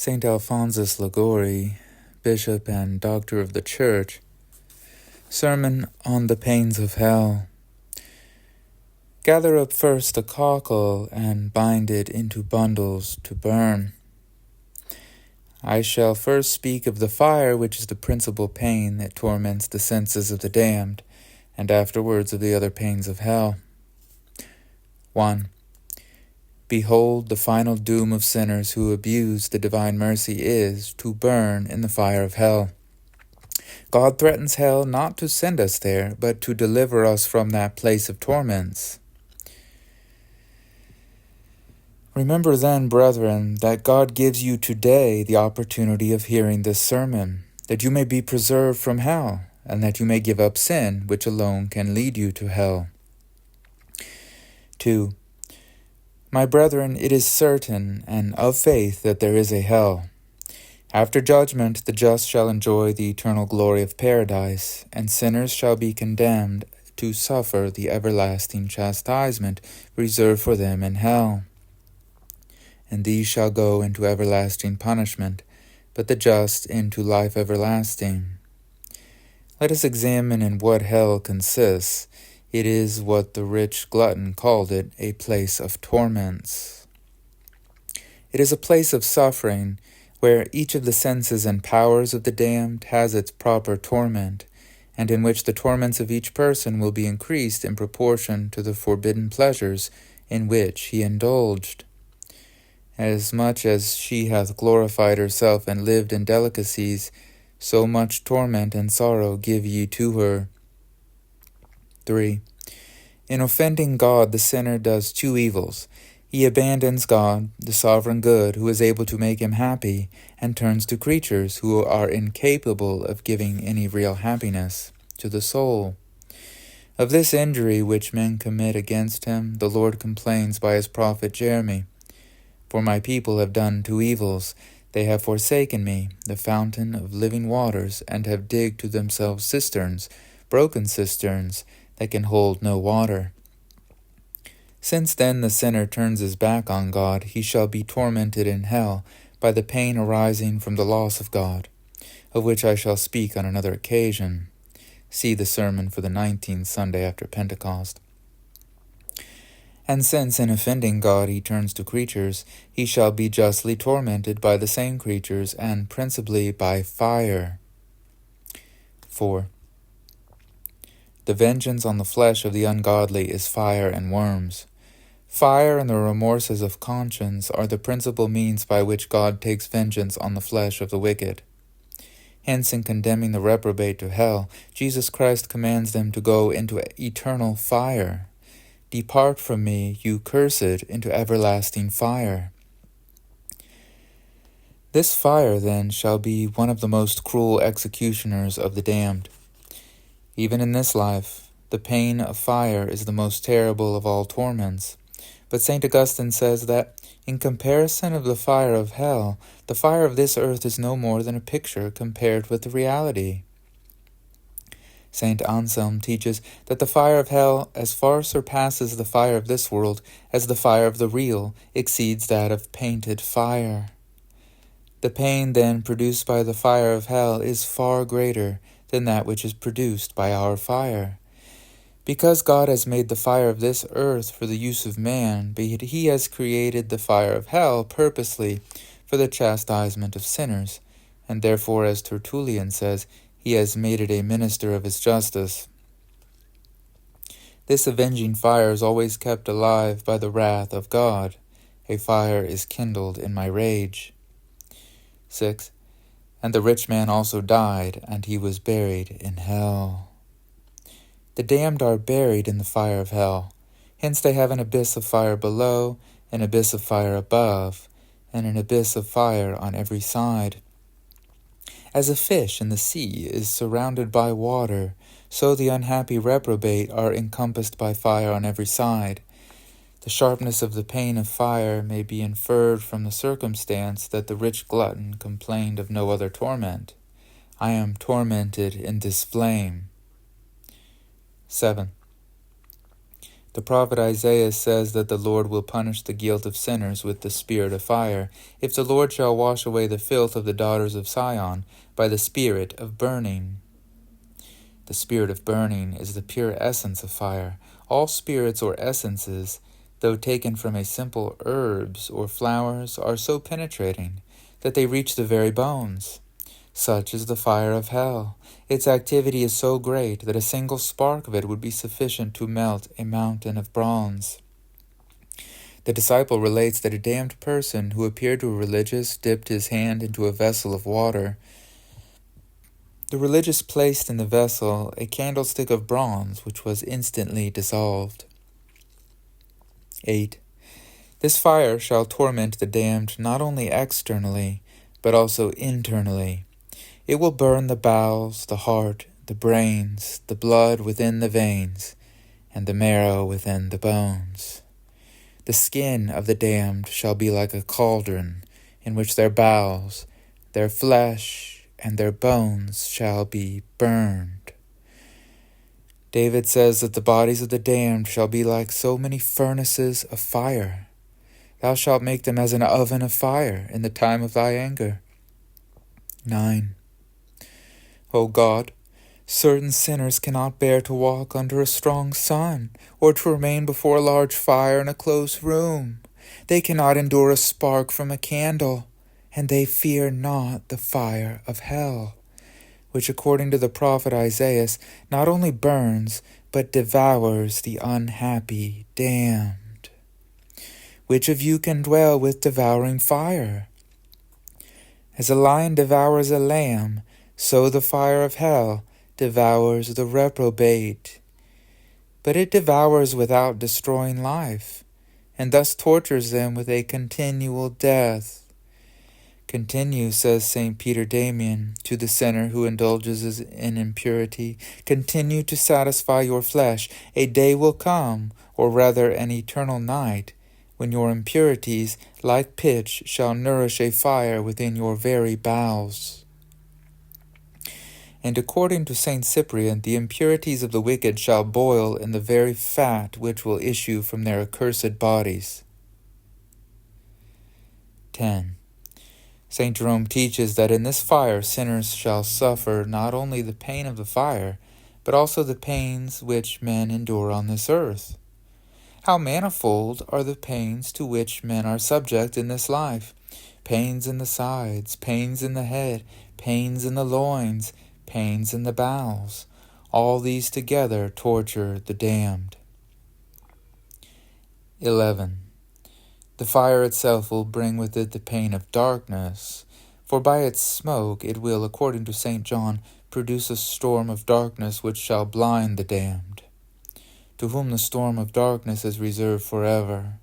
Saint Alphonsus Liguori, Bishop and Doctor of the Church, Sermon on the Pains of Hell. Gather up first a cockle and bind it into bundles to burn. I shall first speak of the fire, which is the principal pain that torments the senses of the damned, and afterwards of the other pains of hell. 1. Behold, the final doom of sinners who abuse the divine mercy is to burn in the fire of hell. God threatens hell not to send us there, but to deliver us from that place of torments. Remember then, brethren, that God gives you today the opportunity of hearing this sermon, that you may be preserved from hell, and that you may give up sin, which alone can lead you to hell. 2. My brethren, it is certain and of faith that there is a hell. After judgment, the just shall enjoy the eternal glory of paradise, and sinners shall be condemned to suffer the everlasting chastisement reserved for them in hell. And these shall go into everlasting punishment, but the just into life everlasting. Let us examine in what hell consists. It is what the rich glutton called it, a place of torments. It is a place of suffering, where each of the senses and powers of the damned has its proper torment, and in which the torments of each person will be increased in proportion to the forbidden pleasures in which he indulged. As much as she hath glorified herself and lived in delicacies, so much torment and sorrow give ye to her. 3. In offending God, the sinner does two evils. He abandons God, the sovereign good, who is able to make him happy, and turns to creatures who are incapable of giving any real happiness to the soul. Of this injury which men commit against him, the Lord complains by his prophet Jeremy. For my people have done two evils. They have forsaken me, the fountain of living waters, and have digged to themselves cisterns, broken cisterns, that can hold no water. Since then the sinner turns his back on God, he shall be tormented in hell by the pain arising from the loss of God, of which I shall speak on another occasion. See the sermon for the 19th Sunday after Pentecost. And since in offending God he turns to creatures, he shall be justly tormented by the same creatures, and principally by fire. 4. The vengeance on the flesh of the ungodly is fire and worms. Fire and the remorses of conscience are the principal means by which God takes vengeance on the flesh of the wicked. Hence, in condemning the reprobate to hell, Jesus Christ commands them to go into eternal fire. Depart from me, you cursed, into everlasting fire. This fire, then, shall be one of the most cruel executioners of the damned. Even in this life, the pain of fire is the most terrible of all torments. But St. Augustine says that, in comparison of the fire of hell, the fire of this earth is no more than a picture compared with the reality. St. Anselm teaches that the fire of hell as far surpasses the fire of this world as the fire of the real exceeds that of painted fire. The pain then produced by the fire of hell is far greater than that which is produced by our fire. Because God has made the fire of this earth for the use of man, but he has created the fire of hell purposely for the chastisement of sinners, and therefore, as Tertullian says, he has made it a minister of his justice. This avenging fire is always kept alive by the wrath of God. A fire is kindled in my rage. 6. And the rich man also died, and he was buried in hell. The damned are buried in the fire of hell. Hence they have an abyss of fire below, an abyss of fire above, and an abyss of fire on every side. As a fish in the sea is surrounded by water, so the unhappy reprobate are encompassed by fire on every side. The sharpness of the pain of fire may be inferred from the circumstance that the rich glutton complained of no other torment. I am tormented in this flame. 7. The prophet Isaiah says that the Lord will punish the guilt of sinners with the spirit of fire, if the Lord shall wash away the filth of the daughters of Sion by the spirit of burning. The spirit of burning is the pure essence of fire. All spirits or essences, though taken from a simple herbs or flowers, are so penetrating that they reach the very bones. Such is the fire of hell. Its activity is so great that a single spark of it would be sufficient to melt a mountain of bronze. The disciple relates that a damned person who appeared to a religious dipped his hand into a vessel of water. The religious placed in the vessel a candlestick of bronze, which was instantly dissolved. 8. This fire shall torment the damned not only externally, but also internally. It will burn the bowels, the heart, the brains, the blood within the veins, and the marrow within the bones. The skin of the damned shall be like a cauldron, in which their bowels, their flesh, and their bones shall be burned. David says that the bodies of the damned shall be like so many furnaces of fire. Thou shalt make them as an oven of fire in the time of thy anger. 9. O God, certain sinners cannot bear to walk under a strong sun, or to remain before a large fire in a close room. They cannot endure a spark from a candle, and they fear not the fire of hell, which according to the prophet Isaiah not only burns, but devours the unhappy damned. Which of you can dwell with devouring fire? As a lion devours a lamb, so the fire of hell devours the reprobate. But it devours without destroying life, and thus tortures them with a continual death. Continue, says St. Peter Damian, to the sinner who indulges in impurity, continue to satisfy your flesh. A day will come, or rather an eternal night, when your impurities, like pitch, shall nourish a fire within your very bowels. And according to St. Cyprian, the impurities of the wicked shall boil in the very fat which will issue from their accursed bodies. 10. St. Jerome teaches that in this fire sinners shall suffer not only the pain of the fire, but also the pains which men endure on this earth. How manifold are the pains to which men are subject in this life! Pains in the sides, pains in the head, pains in the loins, pains in the bowels. All these together torture the damned. 11. The fire itself will bring with it the pain of darkness, for by its smoke it will, according to St. John, produce a storm of darkness which shall blind the damned, to whom the storm of darkness is reserved forever.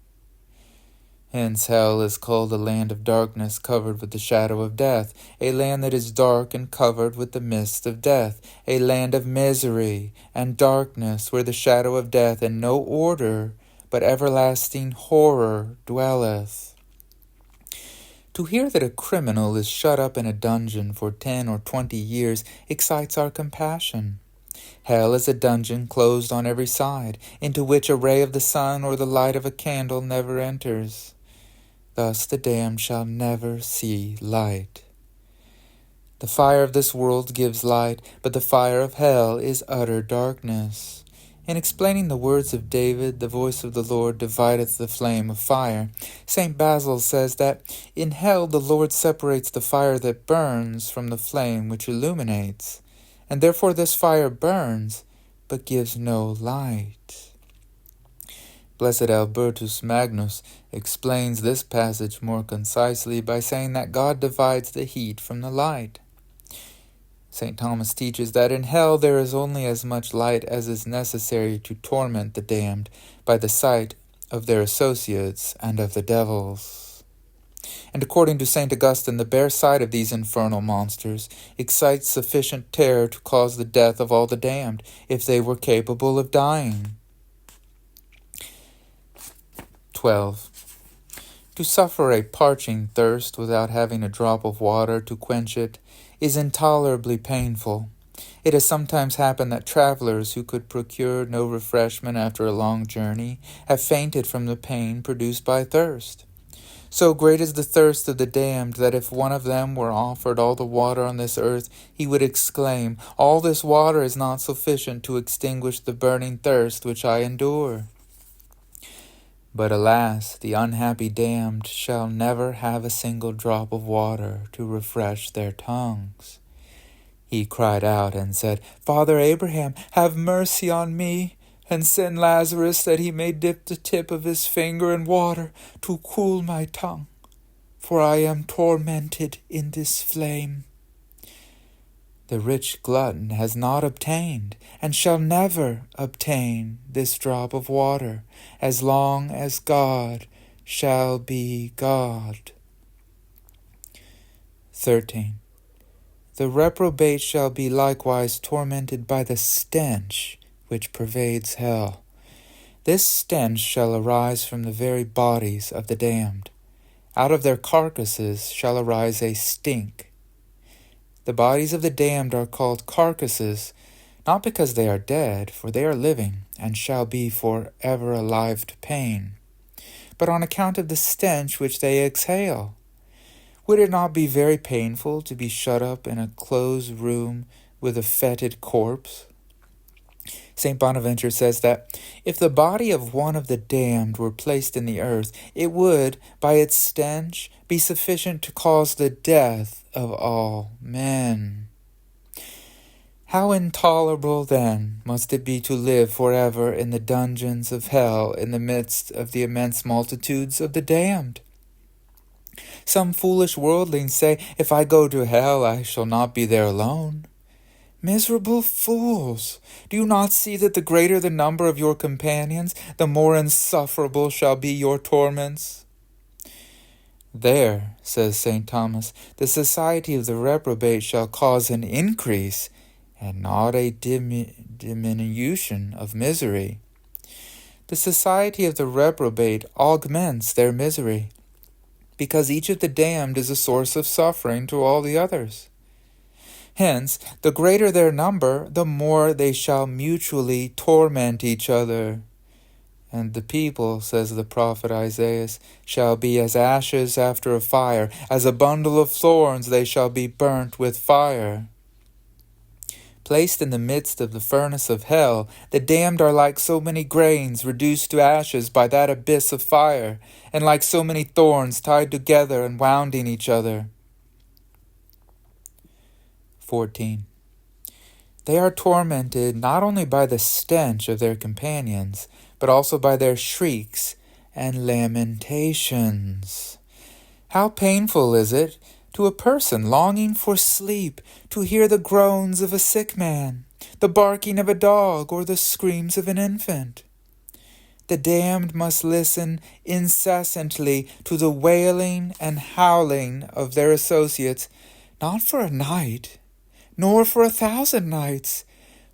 Hence hell is called a land of darkness covered with the shadow of death, a land that is dark and covered with the mist of death, a land of misery and darkness where the shadow of death and no order but everlasting horror dwelleth. To hear that a criminal is shut up in a dungeon for 10 or 20 years excites our compassion. Hell is a dungeon closed on every side, into which a ray of the sun or the light of a candle never enters. Thus the damned shall never see light. The fire of this world gives light, but the fire of hell is utter darkness. In explaining the words of David, the voice of the Lord divideth the flame of fire, St. Basil says that in hell the Lord separates the fire that burns from the flame which illuminates, and therefore this fire burns, but gives no light. Blessed Albertus Magnus explains this passage more concisely by saying that God divides the heat from the light. St. Thomas teaches that in hell there is only as much light as is necessary to torment the damned by the sight of their associates and of the devils. And according to St. Augustine, the bare sight of these infernal monsters excites sufficient terror to cause the death of all the damned, if they were capable of dying. 12. To suffer a parching thirst without having a drop of water to quench it is intolerably painful, It has sometimes happened that travelers who could procure no refreshment after a long journey have fainted from the pain produced by thirst. So great is the thirst of the damned that if one of them were offered all the water on this earth, he would exclaim, "All this water is not sufficient to extinguish the burning thirst which I endure." But alas, the unhappy damned shall never have a single drop of water to refresh their tongues. He cried out and said, "Father Abraham, have mercy on me, and send Lazarus that he may dip the tip of his finger in water to cool my tongue, for I am tormented in this flame." The rich glutton has not obtained, and shall never obtain, this drop of water, as long as God shall be God. 13. The reprobate shall be likewise tormented by the stench which pervades hell. This stench shall arise from the very bodies of the damned. Out of their carcasses shall arise a stink. The bodies of the damned are called carcasses, not because they are dead, for they are living, and shall be for ever alive to pain, but on account of the stench which they exhale. Would it not be very painful to be shut up in a closed room with a fetid corpse? St. Bonaventure says that if the body of one of the damned were placed in the earth, it would, by its stench, be sufficient to cause the death of all men. How intolerable, then, must it be to live forever in the dungeons of hell in the midst of the immense multitudes of the damned? Some foolish worldlings say, "If I go to hell, I shall not be there alone." Miserable fools! Do you not see that the greater the number of your companions, the more insufferable shall be your torments? There, says St. Thomas, the society of the reprobate shall cause an increase, and not a diminution of misery. The society of the reprobate augments their misery, because each of the damned is a source of suffering to all the others. Hence, the greater their number, the more they shall mutually torment each other. And the people, says the prophet Isaiah, shall be as ashes after a fire, as a bundle of thorns they shall be burnt with fire. Placed in the midst of the furnace of hell, the damned are like so many grains reduced to ashes by that abyss of fire, and like so many thorns tied together and wound in each other. 14. They are tormented not only by the stench of their companions, but also by their shrieks and lamentations. How painful is it to a person longing for sleep to hear the groans of a sick man, the barking of a dog, or the screams of an infant. The damned must listen incessantly to the wailing and howling of their associates, not for a night, nor for 1,000 nights,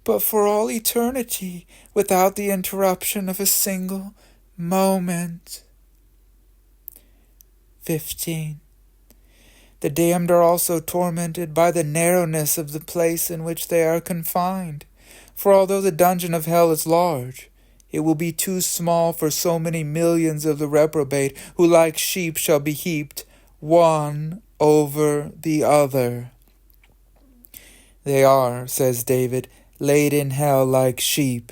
but for all eternity, without the interruption of a single moment. 15. The damned are also tormented by the narrowness of the place in which they are confined. For although the dungeon of hell is large, it will be too small for so many millions of the reprobate, who like sheep shall be heaped one over the other. They are, says David, laid in hell like sheep.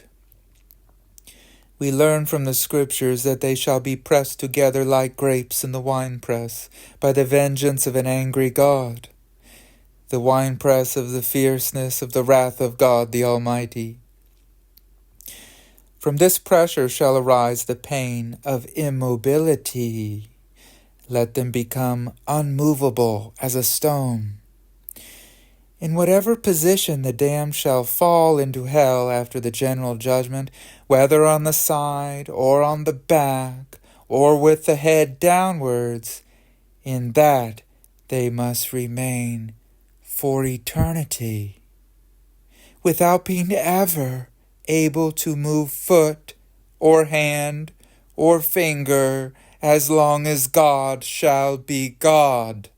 We learn from the Scriptures that they shall be pressed together like grapes in the winepress, by the vengeance of an angry God, the winepress of the fierceness of the wrath of God the Almighty. From this pressure shall arise the pain of immobility. Let them become unmovable as a stone. In whatever position the damned shall fall into hell after the general judgment, whether on the side or on the back, or with the head downwards, in that they must remain for eternity, without being ever able to move foot or hand or finger, as long as God shall be God.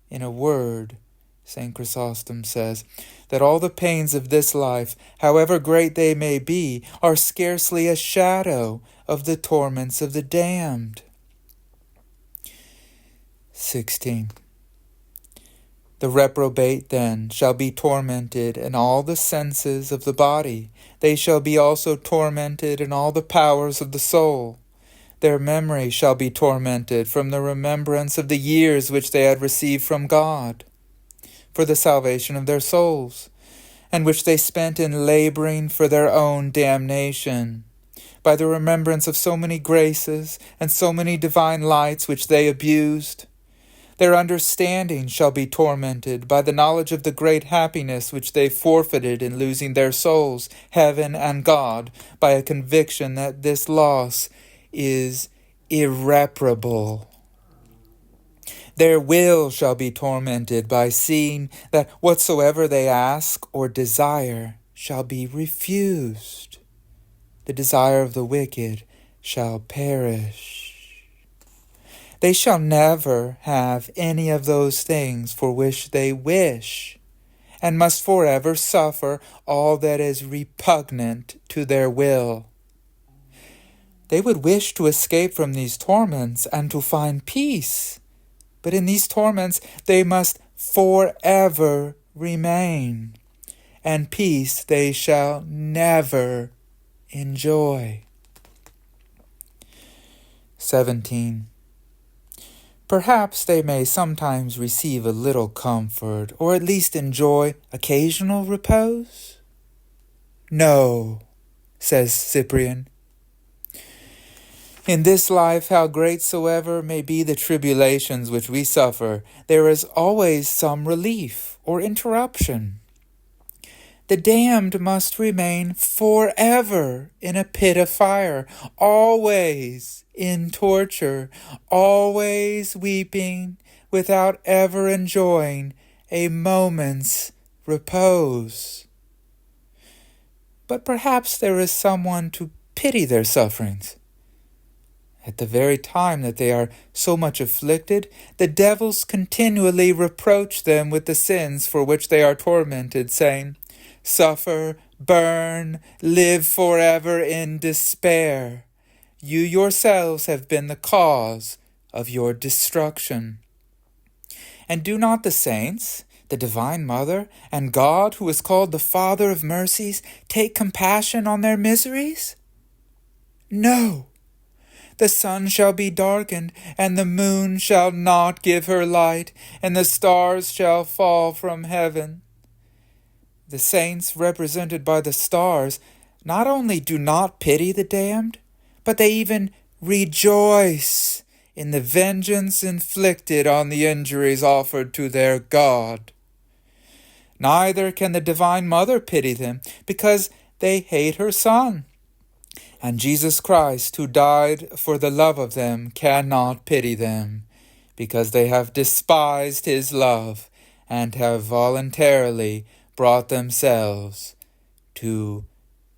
In a word, St. Chrysostom says, that all the pains of this life, however great they may be, are scarcely a shadow of the torments of the damned. 16. The reprobate then shall be tormented in all the senses of the body. They shall be also tormented in all the powers of the soul. Their memory shall be tormented from the remembrance of the years which they had received from God, for the salvation of their souls, and which they spent in laboring for their own damnation, by the remembrance of so many graces and so many divine lights which they abused. Their understanding shall be tormented by the knowledge of the great happiness which they forfeited in losing their souls, heaven, and God, by a conviction that this loss is irreparable. Their will shall be tormented by seeing that whatsoever they ask or desire shall be refused. The desire of the wicked shall perish. They shall never have any of those things for which they wish, and must forever suffer all that is repugnant to their will. They would wish to escape from these torments and to find peace, but in these torments they must forever remain, and peace they shall never enjoy. 17. Perhaps they may sometimes receive a little comfort, or at least enjoy occasional repose? No, says Cyprian. In this life, how great soever may be the tribulations which we suffer, there is always some relief or interruption. The damned must remain forever in a pit of fire, always in torture, always weeping, without ever enjoying a moment's repose. But perhaps there is someone to pity their sufferings. At the very time that they are so much afflicted, the devils continually reproach them with the sins for which they are tormented, saying, "Suffer, burn, live forever in despair. You yourselves have been the cause of your destruction." And do not the saints, the Divine Mother, and God, who is called the Father of mercies, take compassion on their miseries? No. The sun shall be darkened, and the moon shall not give her light, and the stars shall fall from heaven. The saints, represented by the stars, not only do not pity the damned, but they even rejoice in the vengeance inflicted on the injuries offered to their God. Neither can the Divine Mother pity them, because they hate her Son. And Jesus Christ, who died for the love of them, cannot pity them, because they have despised his love and have voluntarily brought themselves to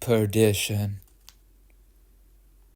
perdition.